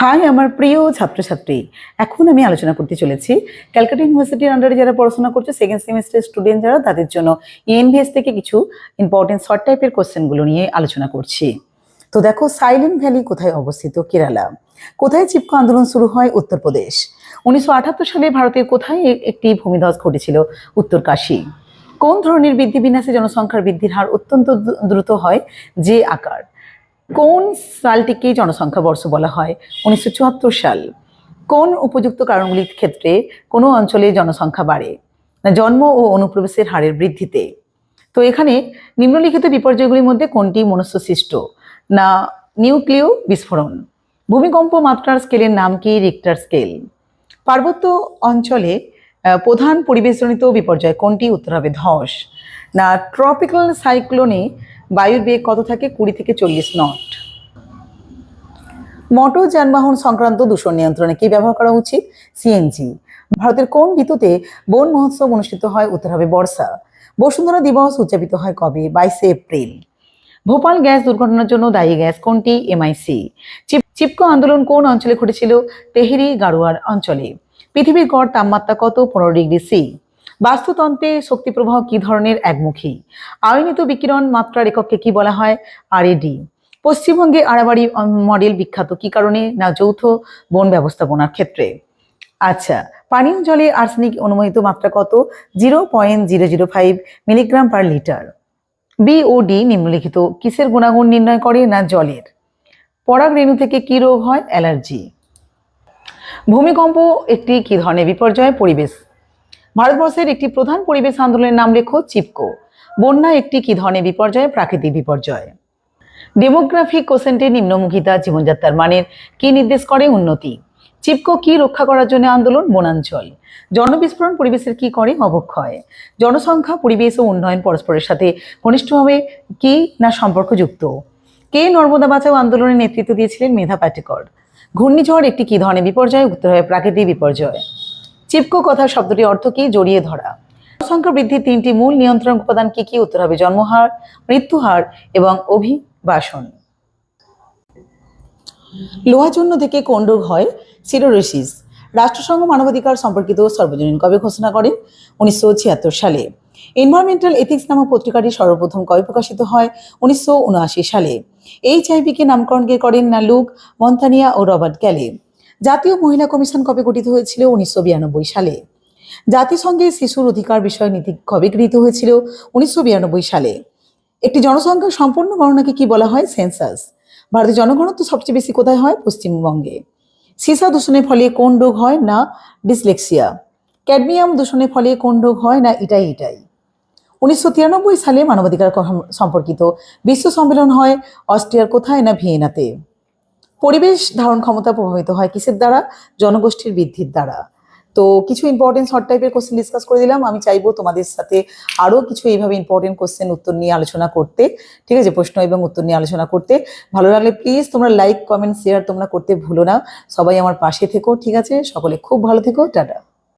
High আমার প্রিয় ছাত্রছাত্রী, এখন আমি আলোচনা করতে চলেছি ক্যালকাটা ইউনিভার্সিটির আন্ডারে যারা পড়াশোনা করছে, সেকেন্ড সেমিস্টার স্টুডেন্ট যারা, তাদের জন্য ইএনভিএস থেকে কিছু ইম্পর্টেন্ট শর্ট টাইপের কোশ্চেনগুলো নিয়ে আলোচনা করছি। তো দেখো, সাইলেন্ট ভ্যালি কোথায় অবস্থিত? কেরালা। কোথায় চিপকো আন্দোলন শুরু হয়? উত্তরপ্রদেশ। 1978 সালে ভারতের কোথায় একটি ভূমিধস ঘটেছিল? উত্তরকাশী। কোন ধরনের বৃদ্ধি বিন্যাসে জনসংখ্যার বৃদ্ধির হার অত্যন্ত দ্রুত হয়? যে আকার। কোন সালটিকে জনসংখ্যা বর্ষ বলা হয়? 1974 সাল। কোন উপযুক্ত কারণগুলির ক্ষেত্রে কোনো অঞ্চলে জনসংখ্যা বাড়ে? না জন্ম ও অনুপ্রবেশের হারের বৃদ্ধিতে। তো এখানে নিম্নলিখিত বিপর্যয়গুলির মধ্যে কোনটি মনুষ্যসৃষ্ট? না নিউক্লিয় বিস্ফোরণ। ভূমিকম্প মাত্রার স্কেলের নাম কি? Richter scale. পার্বত্য অঞ্চলে প্রধান পরিবেশজনিত বিপর্যয় কোনটি? উত্তর হবে ধস। না ট্রপিক্যাল সাইক্লোনে বায়ুর বেগ কত থাকে? 20 থেকে 40 নট। মোটর যানবাহন সংক্রান্ত দূষণ নিয়ন্ত্রণে কি ব্যবহার করা উচিত? সিএনজি। ভারতের কোন ঋতুতে বন মহোৎসব অনুষ্ঠিত হয়? উত্তর হবে বর্ষা। বসুন্ধরা দিবস উদযাপিত হয় কবে? 22 এপ্রিল। ভোপাল গ্যাস দুর্ঘটনার জন্য দায়ী গ্যাস কোনটি? এমআইসি। চিপকো আন্দোলন কোন অঞ্চলে ঘটেছিল? তেহরি গাড়োয়ার অঞ্চলে। পৃথিবীর গড় তাপমাত্রা কত? 15 ডিগ্রি সি। বাস্তুতন্ত্রে শক্তি প্রবাহ কি ধরনের? একমুখী। আয়নিত বিকিরণ মাত্রার এককে কি বলা হয়? আরএডি। পশ্চিমবঙ্গে আড়াবাড়ি মডেল বিখ্যাত কি কারণে? না যৌথ বন ব্যবস্থাপনার ক্ষেত্রে। আচ্ছা, পানীয় জলে আর্সেনিক অনুমোদিত মাত্রা কত? 0.005 মিলিগ্রাম পার লিটার। বি ও ডি নিম্নলিখিত কিসের গুণাগুণ নির্ণয় করে? না জলের। পরাগ রেণু থেকে কি রোগ হয়? অ্যালার্জি। ভূমিকম্প একটি কি ধরনের বিপর্যয়? পরিবেশ। ভারতবর্ষের একটি প্রধান পরিবেশ আন্দোলনের নাম লেখো। চিপকো। বন্যা একটি কি ধরনের বিপর্যয়? প্রাকৃতিক বিপর্যয়। ডেমোগ্রাফিক কোসেন্টের নিম্নমুখিতা জীবনযাত্রার মানের কি নির্দেশ করে? উন্নতি। চিপকো কি রক্ষা করার জন্য আন্দোলন? বনাঞ্চল। জনবিস্ফোরণ পরিবেশের কি করে? অবক্ষয়। জনসংখ্যা, পরিবেশ ও উন্নয়ন পরস্পরের সাথে ঘনিষ্ঠভাবে কি না সম্পর্কযুক্ত। কে নর্মদা বাঁচাও আন্দোলনে নেতৃত্ব দিয়েছিলেন? মেধা পাটেকর। ঘূর্ণিঝড় একটি কি ধরনের বিপর্যয়? উত্তর হবে প্রাকৃতিক বিপর্যয়। চিপকো কথা শব্দটির অর্থ কি? জড়িয়ে ধরা। জনসংখ্যা বৃদ্ধির 3টি মূল নিয়ন্ত্রণ উপাদান কি কি? উত্তর হবে জন্মহার, মৃত্যুহার এবং অভিবাসন। লোহাচূর্ণ থেকে কোন রোগ হয়? সিরোসিস। রাষ্ট্রসংঘ মানবাধিকার সম্পর্কিত সর্বজনীন কবে ঘোষণা করেন? 1976 সালে। এনভায়রনমেন্টাল এথিক্স নামক পত্রিকাটি সর্বপ্রথম কবে প্রকাশিত হয়? 1979 সালে। এইচআইভি-কে নামকরণ কে করেন? না লুক মন্থানিয়া ও রবার্ট গ্যালে। জাতীয় মহিলা কমিশন কবে গঠিত হয়েছিল? 1992 সালে। জাতিসংঘের শিশুর অধিকার বিষয় নীতি কবে গৃহীত হয়েছিল? 1992 সালে। একটি জনসংখ্যার সম্পূর্ণ গণনাকে কি বলা হয়? সেন্সাস। ভারতের জনঘনত্ব সবচেয়ে বেশি কোথায় হয়? পশ্চিমবঙ্গে। সীসা দূষণের ফলে কোন রোগ হয়? না ডিসলেক্সিয়া। ক্যাডমিয়াম দূষণের ফলে কোন রোগ হয়? না ইটাই। 1993 সালে মানবাধিকার সম্পর্কিত বিশ্ব সম্মেলন হয় অস্ট্রিয়ার কোথায়? না ভিয়েনাতে। পরিবেশ ধারণ ক্ষমতা প্রভাবিত হয় কিসের দ্বারা? জনগোষ্ঠীর বৃদ্ধির দ্বারা। তো কিছু ইম্পর্টেন্ট শর্ট টাইপের কোশ্চেন ডিসকাস করে দিলাম। আমি চাইবো তোমাদের সাথে আরও কিছু এইভাবে ইম্পর্টেন্ট কোশ্চেন উত্তর নিয়ে আলোচনা করতে, ঠিক আছে? প্রশ্ন এবং উত্তর নিয়ে আলোচনা করতে। ভালো লাগলে প্লিজ তোমরা লাইক, কমেন্ট, শেয়ার তোমরা করতে ভুলো না। সবাই আমার পাশে থেকো, ঠিক আছে? সকলে খুব ভালো থেকো। টাটা।